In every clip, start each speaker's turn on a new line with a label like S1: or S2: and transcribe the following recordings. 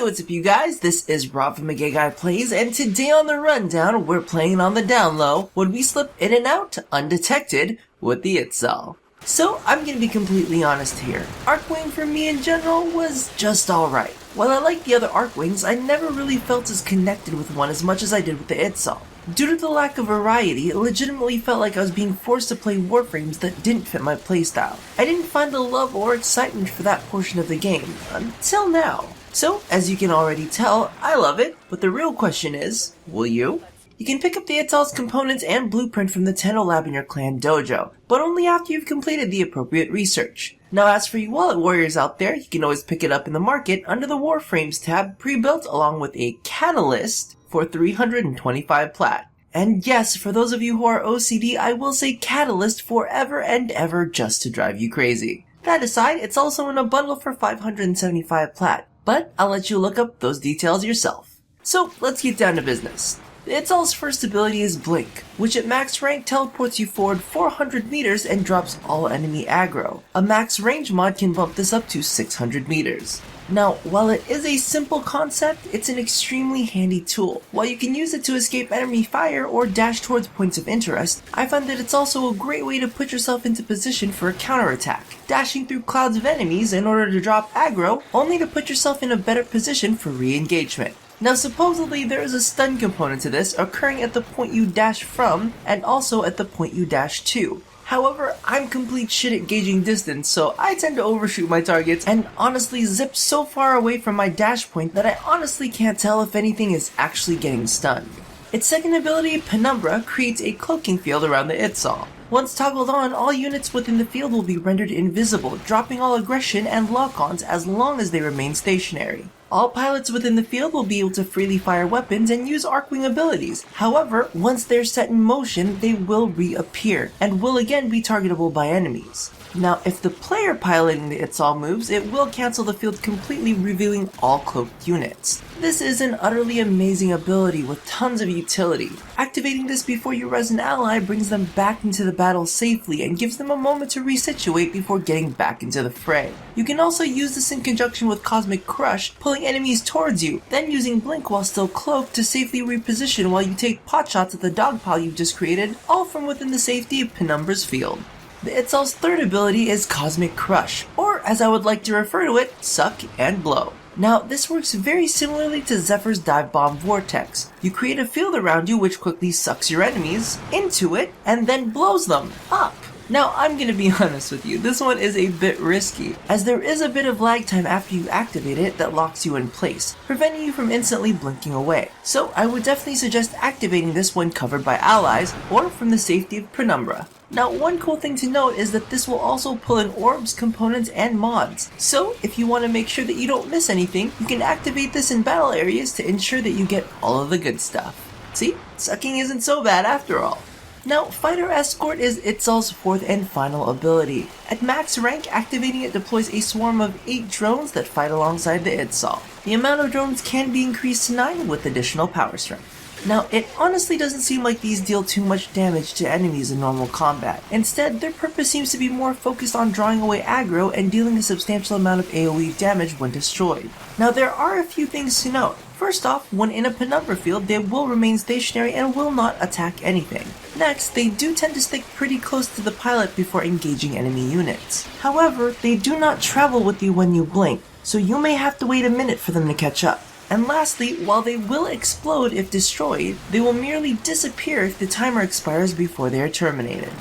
S1: Hey, what's up you guys? This is Rob from NoDeWiHoE, and today on the rundown, we're playing on the down low when we slip in and out undetected with the Itzal. So, I'm gonna be completely honest here. Archwing for me in general was just alright. While I liked the other Archwings, I never really felt as connected with one as much as I did with the Itzal. Due to the lack of variety, it legitimately felt like I was being forced to play Warframes that didn't fit my playstyle. I didn't find the love or excitement for that portion of the game, until now. So, as you can already tell, I love it, but the real question is, will you? You can pick up the Itzal's components and blueprint from the Tenno lab in your clan dojo, but only after you've completed the appropriate research. Now as for you wallet warriors out there, you can always pick it up in the market under the Warframes tab pre-built along with a catalyst for 325 plat. And yes, for those of you who are OCD, I will say catalyst forever and ever just to drive you crazy. That aside, it's also in a bundle for 575 plat, but I'll let you look up those details yourself. So let's get down to business. The Itzal's first ability is Blink, which at max rank teleports you forward 400 meters and drops all enemy aggro. A max range mod can bump this up to 600 meters. Now, while it is a simple concept, it's an extremely handy tool. While you can use it to escape enemy fire or dash towards points of interest, I find that it's also a great way to put yourself into position for a counterattack, dashing through clouds of enemies in order to drop aggro, only to put yourself in a better position for re-engagement. Now supposedly there is a stun component to this occurring at the point you dash from and also at the point you dash to. However, I'm complete shit at gauging distance, so I tend to overshoot my targets and honestly zip so far away from my dash point that I honestly can't tell if anything is actually getting stunned. Its second ability, Penumbra, creates a cloaking field around the Itzal. Once toggled on, all units within the field will be rendered invisible, dropping all aggression and lock-ons as long as they remain stationary. All pilots within the field will be able to freely fire weapons and use Archwing abilities. However, once they're set in motion, they will reappear, and will again be targetable by enemies. Now, if the player piloting the Itzal moves, it will cancel the field completely, revealing all cloaked units. This is an utterly amazing ability with tons of utility. Activating this before you res an ally brings them back into the battle safely and gives them a moment to resituate before getting back into the fray. You can also use this in conjunction with Cosmic Crush, pulling enemies towards you, then using Blink while still cloaked to safely reposition while you take potshots at the dog pile you've just created, all from within the safety of Penumbra's field. The Itzal's third ability is Cosmic Crush, or as I would like to refer to it, Suck and Blow. Now, this works very similarly to Zephyr's Dive Bomb Vortex. You create a field around you which quickly sucks your enemies into it and then blows them up. Now, I'm gonna be honest with you, this one is a bit risky, as there is a bit of lag time after you activate it that locks you in place, preventing you from instantly blinking away. So I would definitely suggest activating this when covered by allies, or from the safety of Penumbra. Now, one cool thing to note is that this will also pull in orbs, components, and mods. So, if you want to make sure that you don't miss anything, you can activate this in battle areas to ensure that you get all of the good stuff. See? Sucking isn't so bad after all. Now, Fighter Escort is Itzal's fourth and final ability. At max rank, activating it deploys a swarm of 8 drones that fight alongside the Itzal. The amount of drones can be increased to 9 with additional power strength. Now, it honestly doesn't seem like these deal too much damage to enemies in normal combat. Instead, their purpose seems to be more focused on drawing away aggro and dealing a substantial amount of AoE damage when destroyed. Now, there are a few things to note. First off, when in a Penumbra field, they will remain stationary and will not attack anything. Next, they do tend to stick pretty close to the pilot before engaging enemy units. However, they do not travel with you when you blink, so you may have to wait a minute for them to catch up. And lastly, while they will explode if destroyed, they will merely disappear if the timer expires before they are terminated.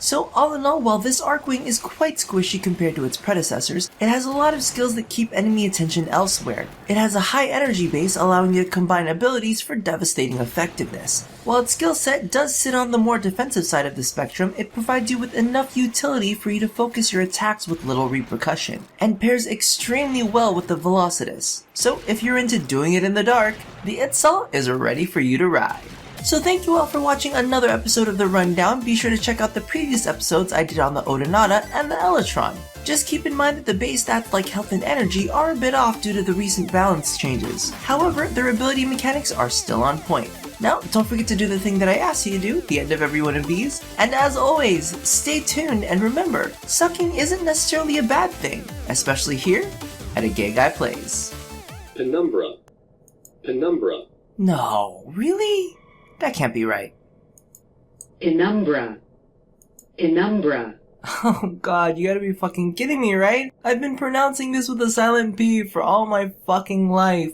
S1: So all in all, while this Archwing is quite squishy compared to its predecessors, it has a lot of skills that keep enemy attention elsewhere. It has a high energy base allowing you to combine abilities for devastating effectiveness. While its skill set does sit on the more defensive side of the spectrum, it provides you with enough utility for you to focus your attacks with little repercussion, and pairs extremely well with the Velocitus. So if you're into doing it in the dark, the Itzal is ready for you to ride. So thank you all for watching another episode of The Rundown. Be sure to check out the previous episodes I did on the Odinata and the Elytron. Just keep in mind that the base stats like health and energy are a bit off due to the recent balance changes. However, their ability mechanics are still on point. Now, don't forget to do the thing that I asked you to do at the end of every one of these. And as always, stay tuned and remember, sucking isn't necessarily a bad thing, especially here at A Gay Guy Plays.
S2: Penumbra. Penumbra.
S1: No, really? That can't be right.
S3: Penumbra. Penumbra.
S1: Oh god, you gotta be fucking kidding me, right? I've been pronouncing this with a silent P for all my fucking life.